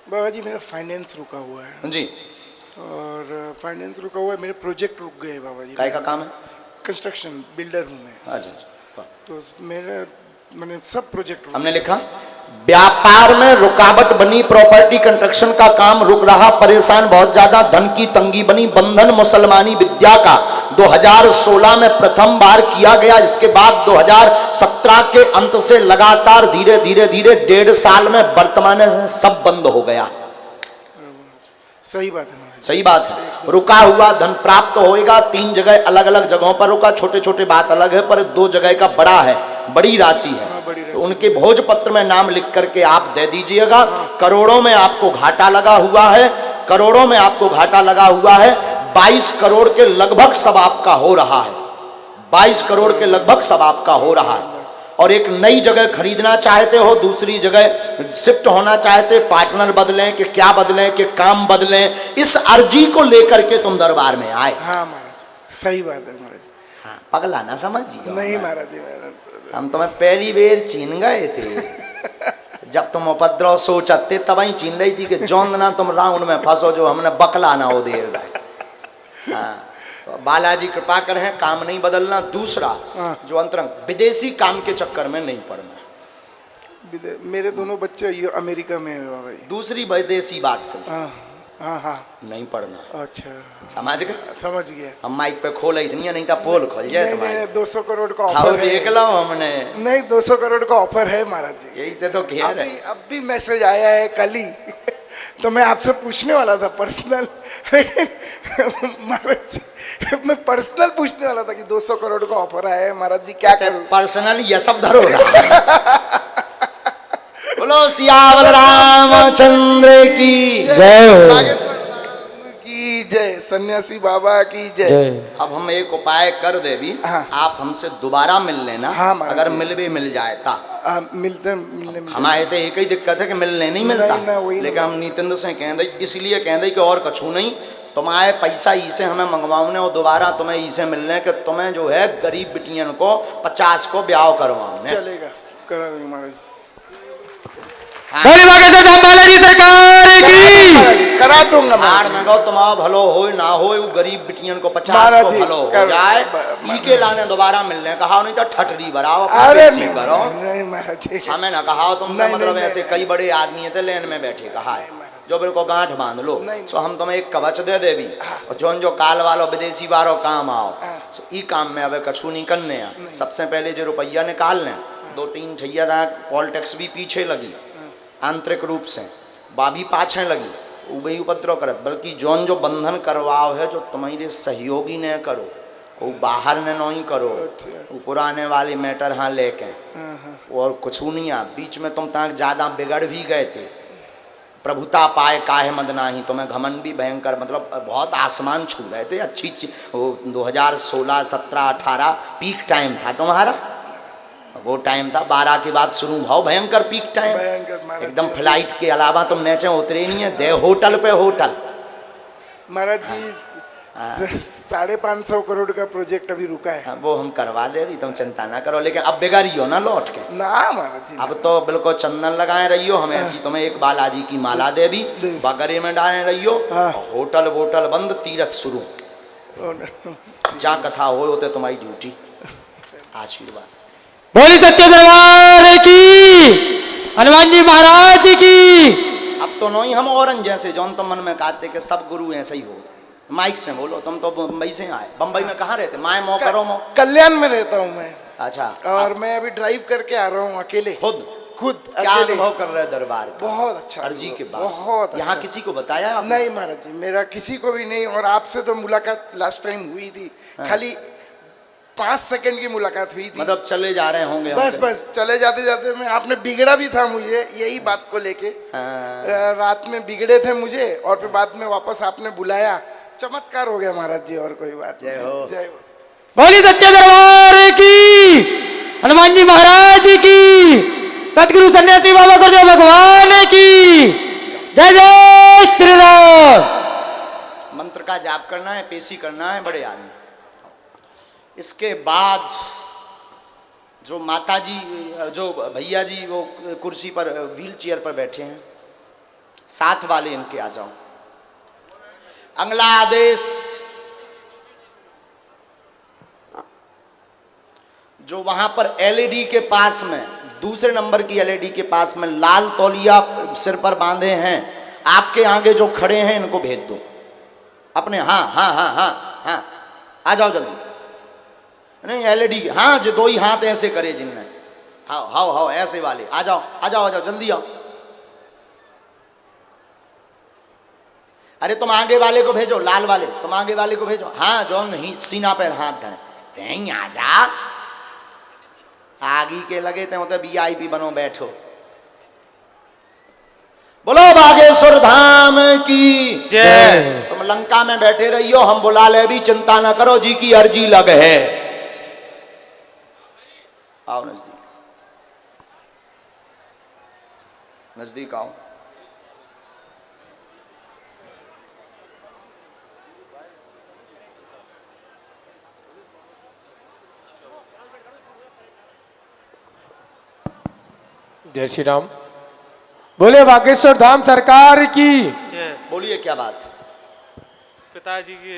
बाबा जी मेरा फाइनेंस रुका हुआ है जी। और फाइनेंस रुका हुआ है, मेरे प्रोजेक्ट रुक गए बाबा जी। काय का काम है? कंस्ट्रक्शन बिल्डर हूँ मैं। अच्छा। तो मेरे मैंने सब प्रोजेक्ट हमने लिखा व्यापार में रुकावट बनी, प्रॉपर्टी कंस्ट्रक्शन का काम रुक रहा, परेशान बहुत ज्यादा, धन की तंगी बनी, बंधन मुसलमानी विद्या का 2016 में प्रथम बार किया गया। इसके बाद 2017 के अंत से लगातार धीरे धीरे 1.5 साल में वर्तमान में सब बंद हो गया। सही बात है। सही बात है। रुका हुआ धन प्राप्त होएगा। 3 जगह अलग अलग जगहों पर रुका, छोटे छोटे बात अलग है, पर 2 जगह का बड़ा है, बड़ी राशि है। तो उनके भोजपत्र में नाम लिख करके आप दे दीजिएगा। करोड़ों में आपको घाटा लगा हुआ है, करोड़ों में आपको घाटा लगा हुआ है। 22 करोड़ के लगभग सब आपका हो रहा है, 22 करोड़ के लगभग सब आपका हो रहा है। और एक नई जगह खरीदना चाहते हो, दूसरी जगह शिफ्ट होना चाहते, पार्टनर बदलें कि क्या बदलें कि काम बदलें, इस अर्जी को लेकर के तुम दरबार में आए। हाँ महाराज सही बात है महाराज। हाँ, पगला ना समझिए। नहीं महाराज जी, हम तुम्हें पहली बेर चीन गए थे जब तुम उपद्रव सोचते तब ही चीन रही थी कि जौन ना तुम राउंड में फंसो जो हमने बकला ना हो देर जाए। हाँ, तो बालाजी कृपा कर है, काम नहीं बदलना। दूसरा जो अंतरंग, विदेशी काम के चक्कर में नहीं पड़ना। मेरे दोनों बच्चे ये अमेरिका में है बाबा जी। दूसरी विदेशी बात कर, हाँ नहीं पढ़ना। अच्छा समझ गए? समझ गया। हम माइक पे खोल इतनी नहीं था, पोल खोल जाए तुम्हारे। 200 करोड़ का ऑफर है। देख लो हमने। नहीं 200 करोड़ का ऑफर है महाराज जी। यही से तो घेर है। अब भी मैसेज आया है कल ही तो मैं आपसे पूछने वाला था पर्सनल, लेकिन महाराज जी मैं पर्सनल पूछने वाला था कि 200 करोड़ का ऑफर आया है महाराज जी, क्या करूं? पर्सनल ये सब धरो बोलो सियावर रामचंद्र की जय, की जय, सन्यासी बाबा की जय। अब हम एक उपाय कर दे भी। हाँ। आप हमसे दोबारा मिल लेना। हाँ, अगर मिल भी मिल जाए ता मिलने हमारे तो एक ही दिक्कत है कि मिलने नहीं मिलता। नहीं, लेकिन हम नितिन से कह दे, इसलिए कह दे कि और कछू नहीं, तुम्हारे पैसा इसे हमें मंगवाने और दोबारा तुम्हें इसे मिलने के तुम्हें जो है गरीब बिटियन को 50 को ब्याह करवाने। चलेगा, करा देंगे महाराज। बालाजी सरकार की करा दूंगा हार में गो तुम्हारा भलो हो ना हो, गरीब बिटियन को 50 को भलो हो जाए, के लाने दोबारा मिलने कहा, नहीं तो ठटरी भराओ। अरे करो नहीं महाराज जी, हमें ना कहा तुमसे, मतलब नहीं, ऐसे कई बड़े आदमी थे लेन में बैठे, कहा है जो बिल्कुल गांठ बांध लो। सो हम तुम्हें एक कवच दे दे भी, और जो काल वालो विदेशी वालो काम आओ, सो ई काम में अब कछू नहीं करने। सबसे पहले जो रुपया निकाल लें, 2-3 ठैया था, पॉलिटिक्स भी पीछे लगी आंतरिक रूप से, बाबी पाछे लगी, वही उपद्रव करत, बल्कि जो बंधन करवाओ है जो तुम्हारे सहयोगी ने करो, वो बाहर ने नहीं करो। वो पुराने वाली मैटर हाँ लेके और कुछ नहीं। आ बीच में तुम तक ज्यादा बिगड़ भी गए थे। प्रभुता पाए काहे मद नाही, तुम्हें घमंड भी भयंकर, मतलब बहुत आसमान छू रहे थे। अच्छी 2016, 17, 18 पीक टाइम था तुम्हारा, वो टाइम था। 12 के बाद शुरू भाव भयंकर पीक टाइम, एकदम फ्लाइट के अलावा तुम नीचे उतरे नहीं है, दे होटल पे होटल। महाराज जी 550 करोड़ का प्रोजेक्ट अभी रुका है। वो हम करवा दे भी, तुम चिंता ना करो। लेकिन अब बिगाड़ियो ना लौट के ना महाराज जी, अब तो बिल्कुल चंदन लगाए रहियो। हमें ऐसी तुम्हें एक बालाजी की माला दे भी, बगरे में डाले रहियो। होटल वोटल बंद, तीरथ शुरू, जहाँ कथा हो होते तुम्हारी ड्यूटी। आशीर्वाद बोली सच्चे दरबार की, हनुमान जी महाराज की। अब तो नहीं हम औरन जैसे जौन तुम मन में कहते कि सब गुरु ऐसे ही हो। माइक से बोलो, तुम तो बम्बई से आए। बम्बई में कहाँ रहते? माए मो करो मो। कल्याण में रहता हूँ मैं। अच्छा। और मैं अभी ड्राइव करके आ रहा हूँ अकेले। खुद क्या अकेले। अनुभव कर रहे दरबार का? बहुत अच्छा अर्जी के बाद बहुत यहाँ अच्छा। किसी को बताया आपने? नहीं महाराज जी, मेरा किसी को भी नहीं। और आपसे तो मुलाकात लास्ट टाइम हुई थी, खाली 5 सेकंड की मुलाकात हुई थी। मतलब चले जा रहे होंगे बस चले जाते जाते में आपने बिगड़ा भी था मुझे यही बात को लेके। रात में बिगड़े थे मुझे और फिर बाद में वापस आपने बुलाया, चमत्कार हो गया महाराज जी। और कोई बात जय हो। जय हो। बोली सच्चे दरबार की, हनुमान जी महाराज की, सतगुरु सन्यासी बाबा गुरुदेव भगवान की जय। जय श्री राम। मंत्र का जाप करना है, पेशी करना है बड़े आदमी। इसके बाद जो माता जी, जो भैया जी वो कुर्सी पर व्हील चेयर पर बैठे हैं, साथ वाले इनके आ जाओ। अगला आदेश, जो वहां पर एलईडी के पास में, दूसरे नंबर की एलईडी के पास में लाल तौलिया सिर पर बांधे हैं, आपके आगे जो खड़े हैं इनको भेज दो अपने। हाँ हाँ हाँ हाँ हाँ, आ जाओ जल्दी। नहीं एलईडी के, हाँ जो दो ही हाथ ऐसे करे जिनने, हाओ हाओ हाओ ऐसे वाले, आ जाओ आ जाओ आ जाओ जल्दी आओ। अरे तुम आगे वाले को भेजो, लाल वाले, तुम आगे वाले को भेजो। हाँ जो नहीं सीना पर हाथ धरे, तें आ जा, आगी के लगे थे तो वीआईपी बनो बैठो। बोलो बागेश्वर धाम की जय। तुम लंका में बैठे रहियो, हम बुला ले भी, चिंता ना करो, जी की अर्जी लग है। आओ नजदीक, नजदीक आओ। जय श्री राम। बोले बागेश्वर धाम सरकार की। बोलिए क्या बात। पिताजी के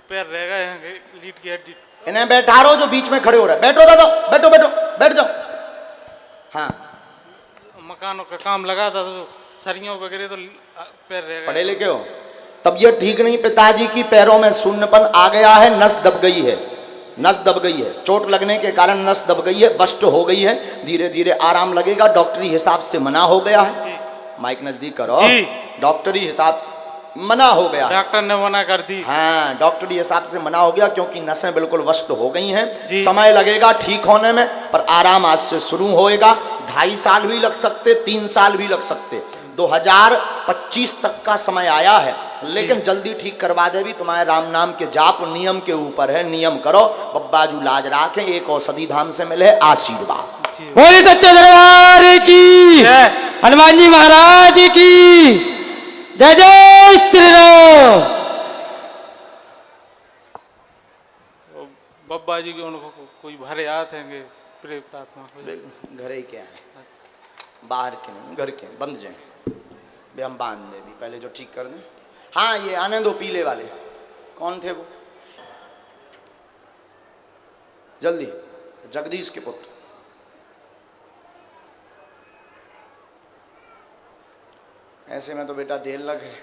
पैर रह गए हैं, लीड की हड्डी। इन्हें बैठा रो जो बीच में खड़े हो रहा है। बैठो दादा, बैठो बैठो बैठ जाओ। हाँ मकानों का काम लगा था तो सरियों वगैरह तो पैर रह गए। पढ़े लिखे हो, तबीयत ठीक नहीं, पिताजी की पैरों में शून्यपन आ गया है, नस दब गई है, नस दब गई है, चोट लगने के कारण नस दब गई है, वष्ट हो गई है, धीरे धीरे आराम लगेगा, डॉक्टरी हिसाब से मना हो गया है। माइक नजदीक करो। डॉक्टरी हिसाब से मना हो गया, डॉक्टर ने मना कर दी। हाँ डॉक्टरी हिसाब से मना हो गया, क्योंकि नसें बिल्कुल वष्ट हो गई हैं। समय लगेगा ठीक होने में, पर आराम आज से शुरू होएगा। 2.5 साल भी लग सकते, 3 साल भी लग सकते, 2025 तक का समय आया है, लेकिन जल्दी ठीक करवा दे भी। तुम्हारे राम नाम के जाप नियम के ऊपर है, नियम करो, बब्बाजू लाज राखें, एक औषधि धाम से मिले आशीर्वाद। बोले सच्चे दरबार की, हनुमान जी महाराज की जय। जय श्री राम। बब्बा जी के उनको कोई भरे आते हैं, प्रेत आत्मा हो जाए। घर ही के हैं, बाहर के नहीं, घर के बंद जाए बे, हम बांध दे भी, पहले जो ठीक कर दें। हाँ ये आने दो पीले वाले, कौन थे वो, जल्दी, जगदीश के पुत्र। ऐसे में तो बेटा देर लग है।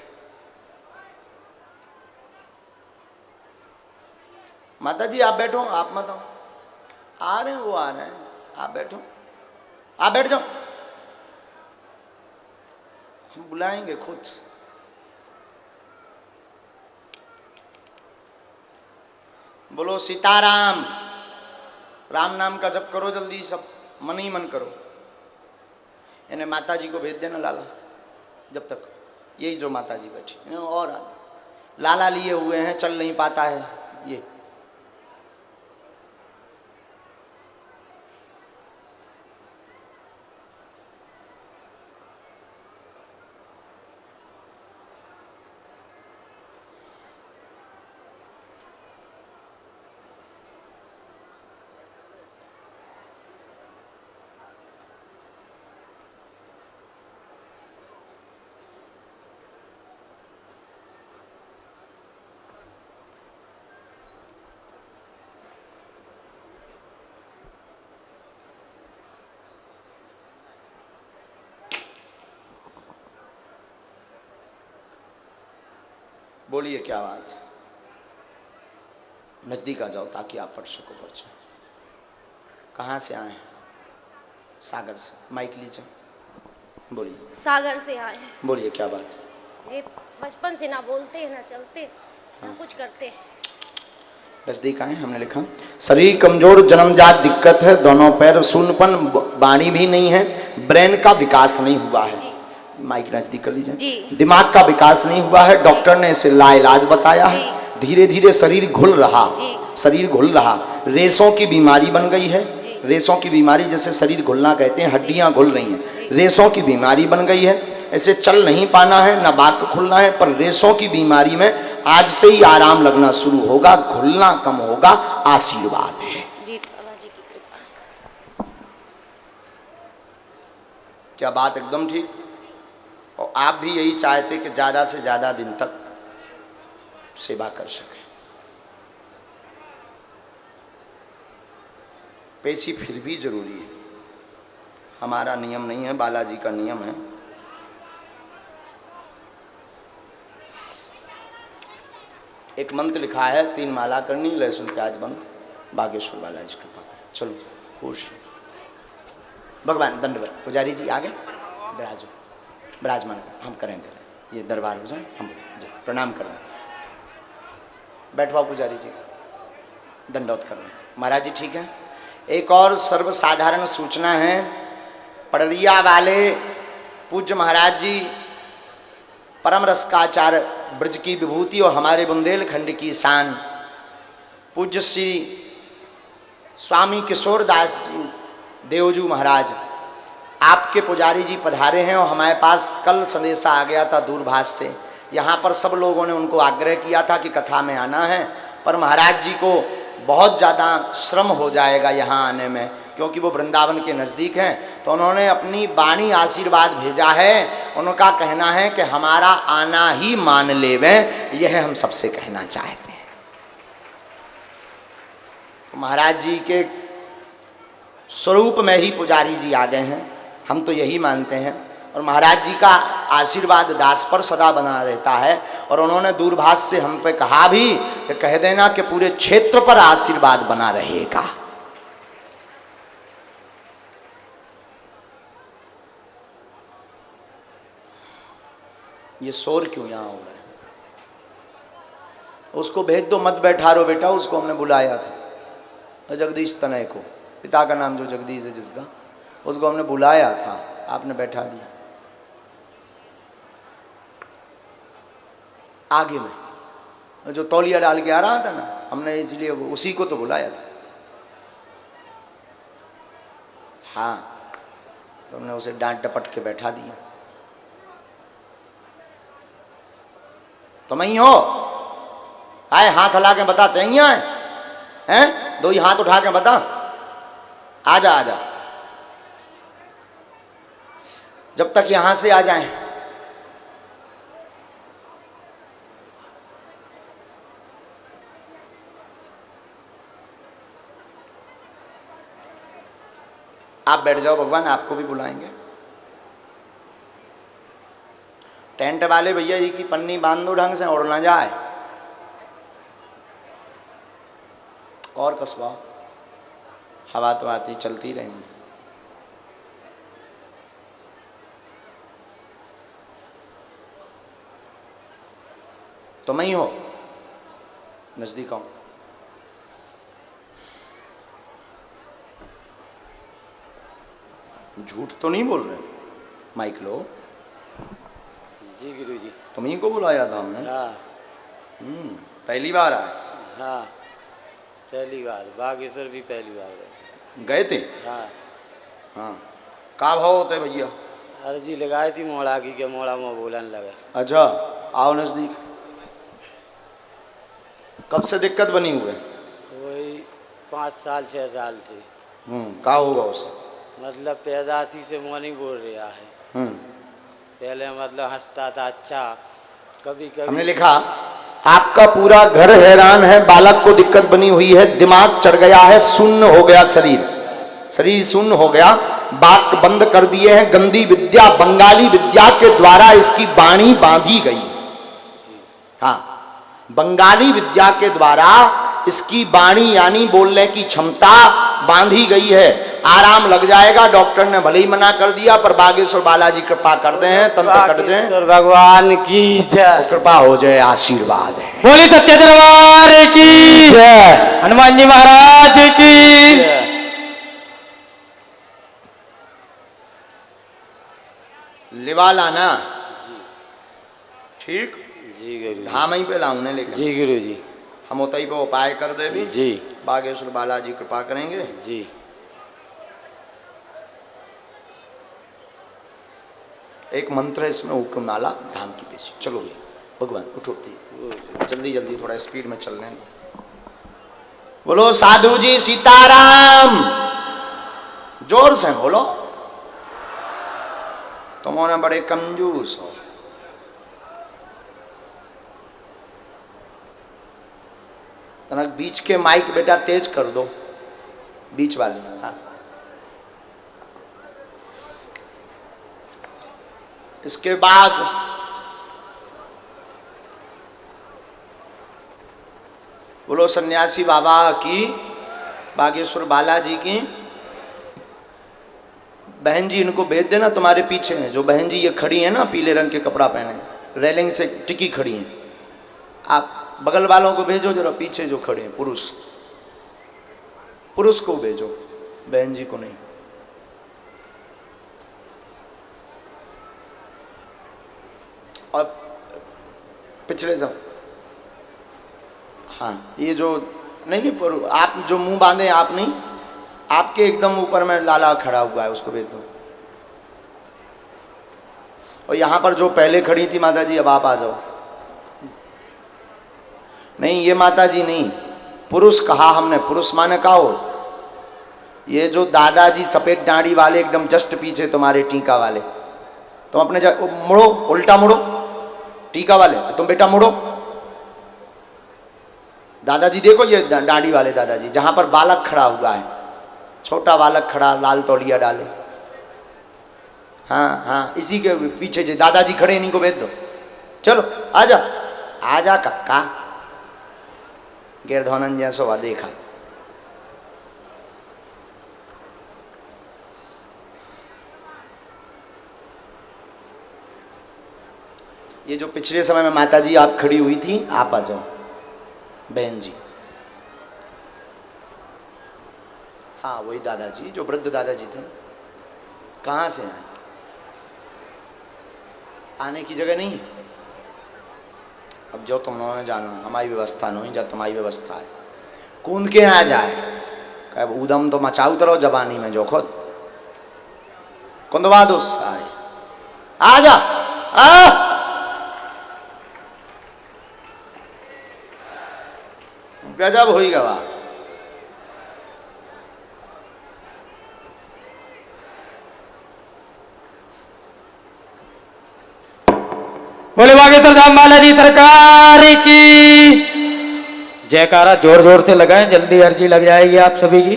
माता जी आप बैठो, आप मत आओ, आ रहे हैं वो, आ रहे हैं, आप बैठो, आप बैठ जाओ, हम बुलाएंगे खुद। बोलो सीताराम। राम नाम का जप करो जल्दी, सब मन ही मन करो। इन्हें माता जी को भेज देना लाला, जब तक यही जो माता जी बैठी, इन्हें और लाला लिए हुए हैं, चल नहीं पाता है ये। बोलिए क्या बात। नजदीक आ जाओ ताकि आप पढ़ सको पर्चा। कहाँ से आए हैं? सागर से। माइक लीजिए, बोलिए। सागर से आए हैं। बोलिए क्या बात। ये बचपन से ना बोलते हैं ना चलते ना कुछ करते हैं। नजदीक आए, हमने लिखा शरीर कमजोर, जन्मजात दिक्कत है, दोनों पैर शून्यपन, वाणी भी नहीं है, ब्रेन का विकास नहीं हुआ है। माइक नजदीक कर लीजिए। दिमाग का विकास नहीं हुआ है, डॉक्टर ने इसे लाइलाज बताया है। धीरे धीरे शरीर घुल रहा, शरीर घुल रहा, रेशों की बीमारी बन गई है। रेशों की बीमारी जैसे शरीर घुलना कहते हैं, हड्डियां घुल रही हैं, रेशों की बीमारी बन गई है। ऐसे चल नहीं पाना है, ना बाक खुलना है, पर रेशों की बीमारी में आज से ही आराम लगना शुरू होगा, घुलना कम होगा, आशीर्वाद है। जी बाबा जी की कृपा। क्या बात एकदम ठीक। और आप भी यही चाहते कि ज़्यादा से ज़्यादा दिन तक सेवा कर सकें। पेशी फिर भी जरूरी है, हमारा नियम नहीं है, बालाजी का नियम है। एक मंत्र लिखा है, 3 माला करनी, लहसुन प्याज बंद, बागेश्वर बालाजी कृपा करें। चलो खुश भगवान दंडवत। पुजारी जी आगे विराजो, विराजमान कर, हम करें दे रहे, ये दरबार हो जाए, हम प्रणाम कर रहे, बैठवाओ पुजारी जी, दंडवत कर रहे। महाराज जी ठीक है। एक और सर्वसाधारण सूचना है, पड़रिया वाले पूज्य महाराज जी परम रसकाचार्य ब्रज की विभूति और हमारे बुंदेलखंड की शान पूज्य श्री स्वामी किशोर दास जी देवजू महाराज, आपके पुजारी जी पधारे हैं। और हमारे पास कल संदेशा आ गया था दूरभाष से, यहाँ पर सब लोगों ने उनको आग्रह किया था कि कथा में आना है, पर महाराज जी को बहुत ज़्यादा श्रम हो जाएगा यहाँ आने में, क्योंकि वो वृंदावन के नज़दीक हैं। तो उन्होंने अपनी वाणी आशीर्वाद भेजा है। उनका कहना है कि हमारा आना ही मान लेवें, यह हम सबसे कहना चाहते हैं। तो महाराज जी के स्वरूप में ही पुजारी जी आ गए हैं, हम तो यही मानते हैं। और महाराज जी का आशीर्वाद दास पर सदा बना रहता है। और उन्होंने दूरभाष से हम पे कहा भी कि कह देना कि पूरे क्षेत्र पर आशीर्वाद बना रहेगा। ये शोर क्यों यहाँ हो रहा है? उसको भेज दो, मत बैठा रहो बेटा, उसको हमने बुलाया था, जगदीश तनय को, पिता का नाम जो जगदीश है जिसका, उसको हमने बुलाया था, आपने बैठा दिया। आगे में जो तौलिया डाल के आ रहा था ना, हमने इसलिए उसी को तो बुलाया था। हाँ, तो हमने उसे डांट डपट के बैठा दिया। तुम ही हो? आए हाथ हिला के बता, तुम ही आए हैं? 2 ही हाथ उठा के बता, आजा आजा, जब तक यहां से आ जाएं। आप बैठ जाओ, भगवान आपको भी बुलाएंगे। टेंट वाले भैया जी की पन्नी बांध दो ढंग से, उड़ ना जाए, और कसवाओ, हवा तो आती चलती रहेंगी। तुम ही हो? नजदीक आओ। झूठ तो नहीं बोल रहे? माइक लो। जी गुरु जी। तुम ही को बुलाया था हमने? हाँ। पहली बार आए? हाँ पहली बार, बागेश्वर भी पहली बार गए थे? हाँ। हाँ, का भाव होते भैया? अर्जी लगाई थी मोड़ा की, के मोड़ा में बोलन लगा। अच्छा, आओ नजदीक। कब से दिक्कत बनी हुई? वही 5 साल 6 साल से। का होगा उससे? मतलब पैदाशी से मुँह नहीं बोल रहा है। पहले मतलब हंसता था, अच्छा कभी कभी। हमने लिखा आपका पूरा घर हैरान है, बालक को दिक्कत बनी हुई है, दिमाग चढ़ गया है, शून्य हो गया शरीर शून्य हो गया, बात बंद कर दिए हैं, गंदी विद्या बंगाली विद्या के द्वारा इसकी वाणी बांधी गई। हाँ, बंगाली विद्या के द्वारा इसकी वाणी यानी बोलने की क्षमता बांधी गई है। आराम लग जाएगा, डॉक्टर ने भले ही मना कर दिया, पर बागेश्वर बालाजी कृपा कर दे हैं, तंत्र कट जाए, भगवान की जय, कृपा हो जाए, आशीर्वाद है। बोली सच्चे दरबार की जय, हनुमान जी महाराज की। लिवा लाना ठीक? जी गुरु। धाम ही पे लाऊं ने, लेकिन जी गुरु जी। हम उतई पे उपाय कर दे भी जी, बागेश्वर बालाजी कृपा करेंगे। जी। एक मंत्र है इसमें, हुक्म नाला धाम की पेशी। चलो भाई भगवान उठो, जल्दी जल्दी थोड़ा स्पीड में चल रहे हैं। बोलो साधु जी सीताराम, जोर से बोलो। तुमने बड़े कंजूस हो। तनक बीच के माइक बेटा तेज कर दो, बीच वाले। हाँ। इसके बाद बोलो सन्यासी बाबा की, बागेश्वर बालाजी की। बहन जी इनको भेज देना, तुम्हारे पीछे हैं जो बहन जी ये खड़ी है ना, पीले रंग के कपड़ा पहने, रेलिंग से टिकी खड़ी हैं। आप बगल वालों को भेजो जरा, पीछे जो खड़े हैं पुरुष, पुरुष को भेजो, बहन जी को नहीं। और पिछले सब, हाँ ये जो नहीं आप जो मुंह बांधे, आप नहीं, आपके एकदम ऊपर में लाला खड़ा हुआ है, उसको भेज दो। और यहाँ पर जो पहले खड़ी थी माता जी, अब आप आ जाओ। नहीं ये माता जी नहीं, पुरुष कहा हमने, पुरुष माने का हो, ये जो दादाजी सफेद दाढ़ी वाले एकदम जस्ट पीछे तुम्हारे टीका वाले, तुम अपने मुड़ो, उल्टा मुड़ो, टीका वाले तुम बेटा मुड़ो। दादाजी देखो, ये दाढ़ी वाले दादाजी, जहां पर बालक खड़ा हुआ है, छोटा बालक खड़ा, लाल तौलिया डाले। हाँ हाँ, इसी के पीछे जो दादाजी खड़े, इन्हीं को भेज दो। चलो आजा आजा कक्का, गिरधौनन जैसो वा देखा। ये जो पिछले समय में माता जी आप खड़ी हुई थी, आप आ जाओ बहन जी। हाँ वही दादाजी, जो वृद्ध दादाजी थे। कहाँ से आए? आने की जगह नहीं है। अब जो तुम लोगों ने जानो, हमारी व्यवस्था नहीं, जब तुम्हारी व्यवस्था है, कूद के आ जाए, कह उदम तो मचाऊ तरो जबानी में जो खुद कुंदवा दोस आए, आ जा गजब हो गवा। बोले बागेश्वर धाम बालाजी सरकार की जयकारा जोर जोर से लगाएं, जल्दी अर्जी लग जाएगी आप सभी की।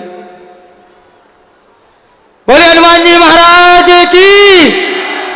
बोले हनुमान जी महाराज की।